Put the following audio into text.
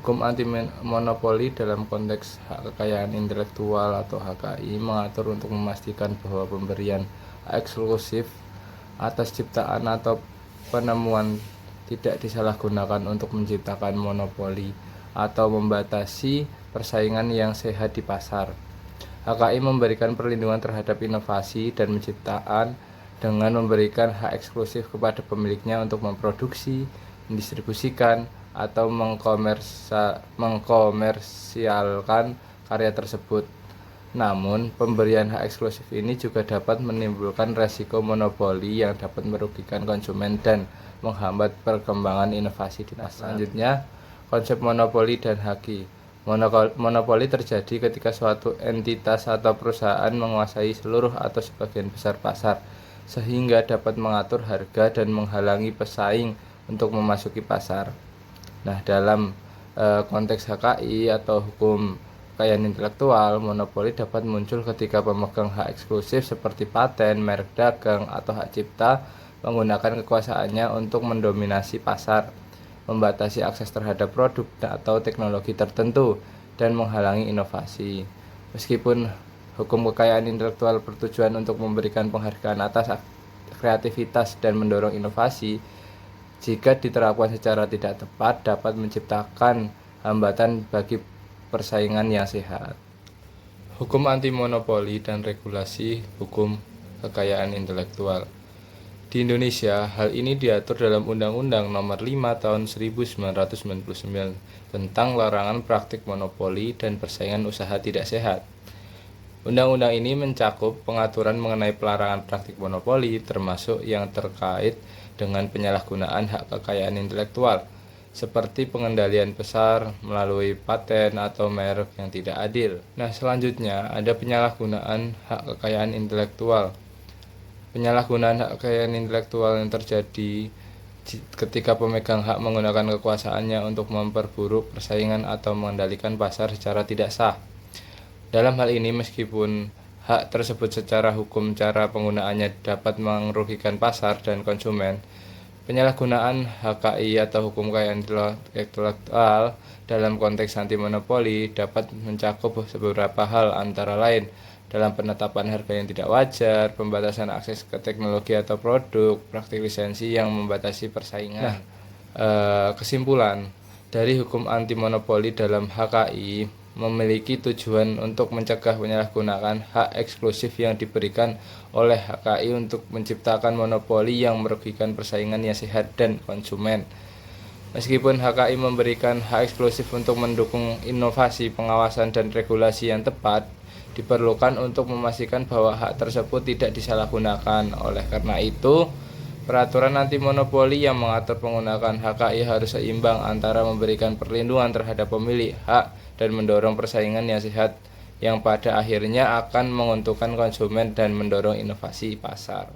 Hukum anti monopoli dalam konteks hak kekayaan intelektual atau HKI mengatur untuk memastikan bahwa pemberian hak eksklusif atas ciptaan atau penemuan tidak disalahgunakan untuk menciptakan monopoli atau membatasi persaingan yang sehat di pasar. HKI memberikan perlindungan terhadap inovasi dan menciptakan dengan memberikan hak eksklusif kepada pemiliknya untuk memproduksi, mendistribusikan, atau mengkomersialkan karya tersebut. Namun, pemberian hak eksklusif ini juga dapat menimbulkan resiko monopoli yang dapat merugikan konsumen dan menghambat perkembangan inovasi di pasar. Selanjutnya, konsep monopoli dan haki. Monopoli terjadi ketika suatu entitas atau perusahaan menguasai seluruh atau sebagian besar pasar, sehingga dapat mengatur harga dan menghalangi pesaing untuk memasuki pasar. Nah, dalam konteks HKI atau hukum kekayaan intelektual, monopoli dapat muncul ketika pemegang hak eksklusif seperti paten, merek dagang, atau hak cipta menggunakan kekuasaannya untuk mendominasi pasar, membatasi akses terhadap produk atau teknologi tertentu, dan menghalangi inovasi. Meskipun hukum kekayaan intelektual bertujuan untuk memberikan penghargaan atas kreativitas dan mendorong inovasi, jika diterapkan secara tidak tepat dapat menciptakan hambatan bagi persaingan yang sehat. Hukum anti monopoli dan regulasi hukum kekayaan intelektual. Di Indonesia, hal ini diatur dalam Undang-Undang Nomor 5 Tahun 1999 tentang larangan praktik monopoli dan persaingan usaha tidak sehat. Undang-undang ini mencakup pengaturan mengenai pelarangan praktik monopoli, termasuk yang terkait dengan penyalahgunaan hak kekayaan intelektual, seperti pengendalian pasar melalui paten atau merek yang tidak adil. Nah, selanjutnya ada penyalahgunaan hak kekayaan intelektual. Penyalahgunaan hak kekayaan intelektual yang terjadi ketika pemegang hak menggunakan kekuasaannya untuk memperburuk persaingan atau mengendalikan pasar secara tidak sah. Dalam hal ini, meskipun hak tersebut secara hukum cara penggunaannya dapat merugikan pasar dan konsumen, penyalahgunaan HKI atau hukum kekayaan intelektual dalam konteks anti monopoli dapat mencakup beberapa hal, antara lain dalam penetapan harga yang tidak wajar, pembatasan akses ke teknologi atau produk, praktik lisensi yang membatasi persaingan. Nah, kesimpulan dari hukum anti monopoli dalam HKI memiliki tujuan untuk mencegah penyalahgunaan hak eksklusif yang diberikan oleh HKI untuk menciptakan monopoli yang merugikan persaingan yang sehat dan konsumen. Meskipun HKI memberikan hak eksklusif untuk mendukung inovasi, pengawasan, dan regulasi yang tepat, diperlukan untuk memastikan bahwa hak tersebut tidak disalahgunakan. Oleh karena itu, peraturan anti monopoli yang mengatur penggunaan HKI harus seimbang antara memberikan perlindungan terhadap pemilik hak dan mendorong persaingan yang sehat yang pada akhirnya akan menguntungkan konsumen dan mendorong inovasi pasar.